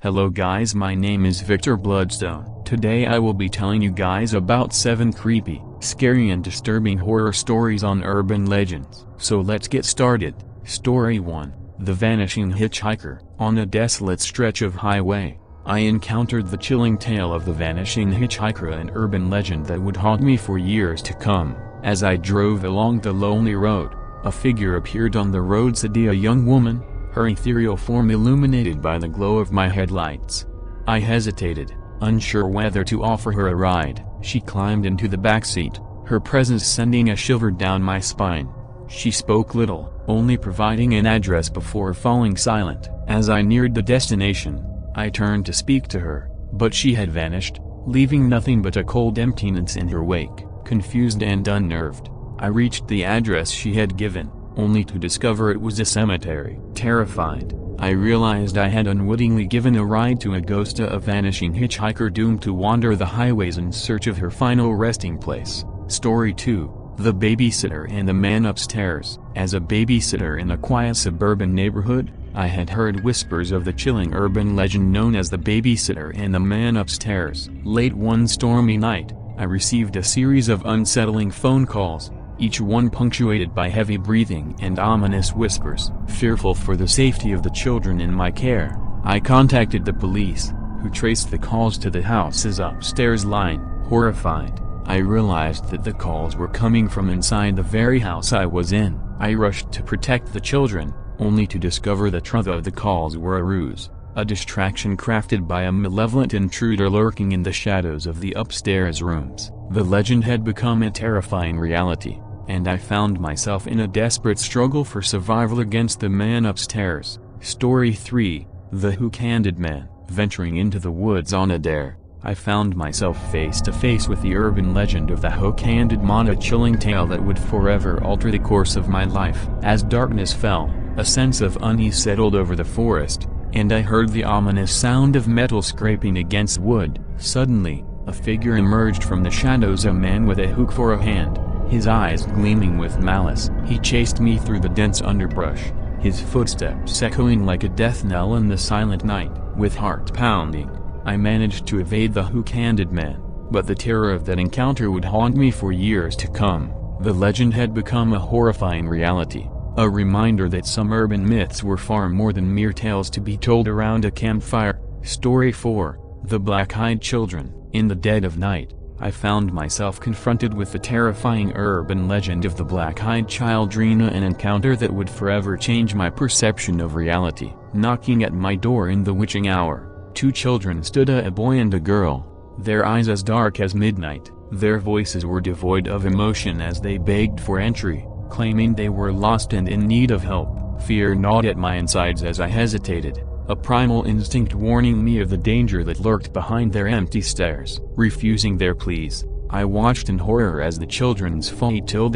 Hello guys, my name is Victor Bloodstone. Today I will be telling you guys about 7 creepy, scary and disturbing horror stories on urban legends. So let's get started. Story 1. The Vanishing Hitchhiker. On a desolate stretch of highway, I encountered the chilling tale of the vanishing hitchhiker, an urban legend that would haunt me for years to come. As I drove along the lonely road, a figure appeared on the road, a young woman, her ethereal form illuminated by the glow of my headlights. I hesitated, unsure whether to offer her a ride. She climbed into the back seat, her presence sending a shiver down my spine. She spoke little, only providing an address before falling silent. As I neared the destination, I turned to speak to her, but she had vanished, leaving nothing but a cold emptiness in her wake. Confused and unnerved, I reached the address she had given, only to discover it was a cemetery. Terrified, I realized I had unwittingly given a ride to a ghost, a vanishing hitchhiker doomed to wander the highways in search of her final resting place. Story 2. The Babysitter and the Man Upstairs. As a babysitter in a quiet suburban neighborhood, I had heard whispers of the chilling urban legend known as the Babysitter and the Man Upstairs. Late one stormy night, I received a series of unsettling phone calls, each one punctuated by heavy breathing and ominous whispers. Fearful for the safety of the children in my care, I contacted the police, who traced the calls to the house's upstairs line. Horrified, I realized that the calls were coming from inside the very house I was in. I rushed to protect the children, only to discover the truth of the calls were a ruse, a distraction crafted by a malevolent intruder lurking in the shadows of the upstairs rooms. The legend had become a terrifying reality, and I found myself in a desperate struggle for survival against the man upstairs. Story 3. The Hook-Handed Man. Venturing into the woods on a dare, I found myself face to face with the urban legend of the Hook-Handed Man, a chilling tale that would forever alter the course of my life. As darkness fell, a sense of unease settled over the forest, and I heard the ominous sound of metal scraping against wood. Suddenly, a figure emerged from the shadows, a man with a hook for a hand, his eyes gleaming with malice. He chased me through the dense underbrush, his footsteps echoing like a death knell in the silent night. With heart pounding, I managed to evade the Hook-Handed Man, but the terror of that encounter would haunt me for years to come. The legend had become a horrifying reality, a reminder that some urban myths were far more than mere tales to be told around a campfire. Story 4. The Black-Eyed Children. In the dead of night, I found myself confronted with the terrifying urban legend of the black-eyed children, an encounter that would forever change my perception of reality. Knocking at my door in the witching hour, 2 children stood, a boy and a girl, their eyes as dark as midnight. Their voices were devoid of emotion as they begged for entry, claiming they were lost and in need of help. Fear gnawed at my insides as I hesitated, a primal instinct warning me of the danger that lurked behind their empty stares. Refusing their pleas, I watched in horror as the children's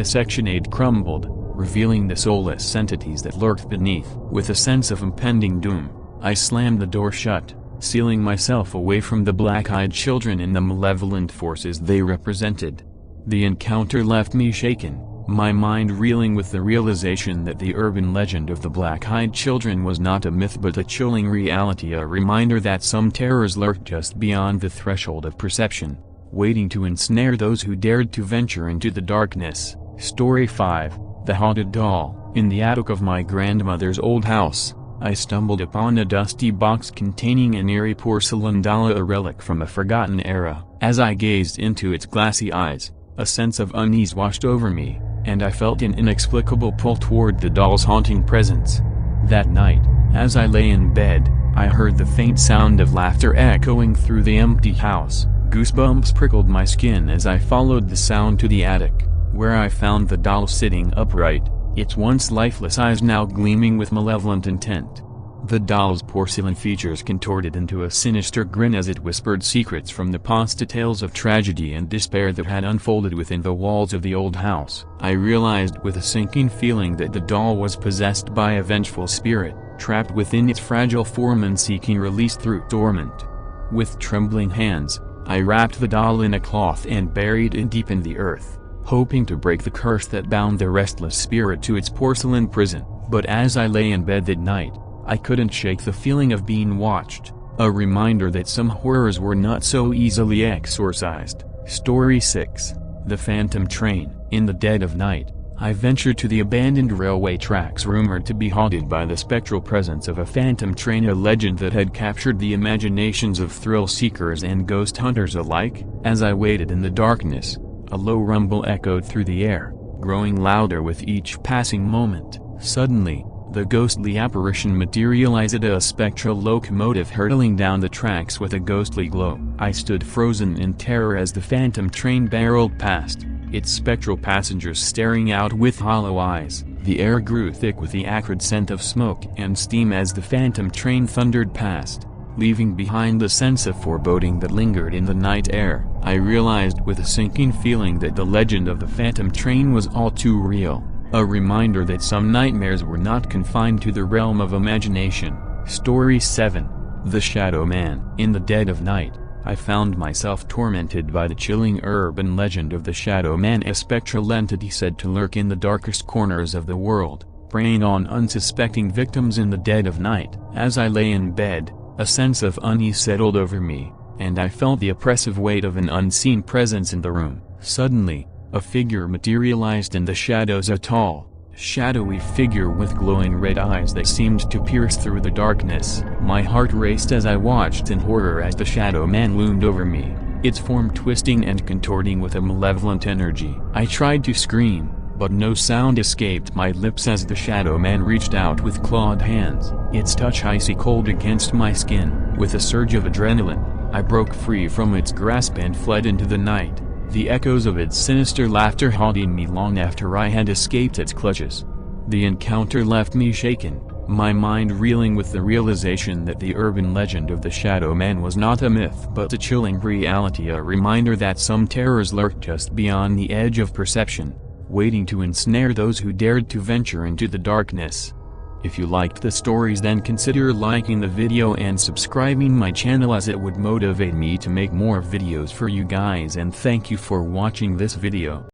Section 8 crumbled, revealing the soulless entities that lurked beneath. With a sense of impending doom, I slammed the door shut, sealing myself away from the black-eyed children and the malevolent forces they represented. The encounter left me shaken, my mind reeling with the realization that the urban legend of the black-eyed children was not a myth but a chilling reality, a reminder that some terrors lurked just beyond the threshold of perception, waiting to ensnare those who dared to venture into the darkness. Story 5. The Haunted Doll. In the attic of my grandmother's old house, I stumbled upon a dusty box containing an eerie porcelain doll, a relic from a forgotten era. As I gazed into its glassy eyes, a sense of unease washed over me, and I felt an inexplicable pull toward the doll's haunting presence. That night, as I lay in bed, I heard the faint sound of laughter echoing through the empty house. Goosebumps prickled my skin as I followed the sound to the attic, where I found the doll sitting upright, its once lifeless eyes now gleaming with malevolent intent. The doll's porcelain features contorted into a sinister grin as it whispered secrets from the past, tales of tragedy and despair that had unfolded within the walls of the old house. I realized with a sinking feeling that the doll was possessed by a vengeful spirit, trapped within its fragile form and seeking release through torment. With trembling hands, I wrapped the doll in a cloth and buried it deep in the earth, hoping to break the curse that bound the restless spirit to its porcelain prison. But as I lay in bed that night, I couldn't shake the feeling of being watched. A reminder that some horrors were not so easily exorcised. Story 6. The Phantom Train. In the dead of night, I ventured to the abandoned railway tracks rumored to be haunted by the spectral presence of a phantom train, a legend that had captured the imaginations of thrill-seekers and ghost hunters alike. As I waited in the darkness, a low rumble echoed through the air, growing louder with each passing moment. Suddenly, the ghostly apparition materialized, a spectral locomotive hurtling down the tracks with a ghostly glow. I stood frozen in terror as the phantom train barreled past, its spectral passengers staring out with hollow eyes. The air grew thick with the acrid scent of smoke and steam as the phantom train thundered past, leaving behind the sense of foreboding that lingered in the night air. I realized with a sinking feeling that the legend of the phantom train was all too real. A reminder that some nightmares were not confined to the realm of imagination. Story 7. The Shadow Man. In the dead of night, I found myself tormented by the chilling urban legend of the Shadow Man, a spectral entity said to lurk in the darkest corners of the world, preying on unsuspecting victims in the dead of night. As I lay in bed, a sense of unease settled over me, and I felt the oppressive weight of an unseen presence in the room. Suddenly, a figure materialized in the shadows, a tall, shadowy figure with glowing red eyes that seemed to pierce through the darkness. My heart raced as I watched in horror as the Shadow Man loomed over me, its form twisting and contorting with a malevolent energy. I tried to scream, but no sound escaped my lips as the Shadow Man reached out with clawed hands, its touch icy cold against my skin. With a surge of adrenaline, I broke free from its grasp and fled into the night, the echoes of its sinister laughter haunting me long after I had escaped its clutches. The encounter left me shaken, my mind reeling with the realization that the urban legend of the Shadow Man was not a myth but a chilling reality, a reminder that some terrors lurk just beyond the edge of perception, waiting to ensnare those who dared to venture into the darkness. If you liked the stories, then consider liking the video and subscribing my channel, as it would motivate me to make more videos for you guys, and thank you for watching this video.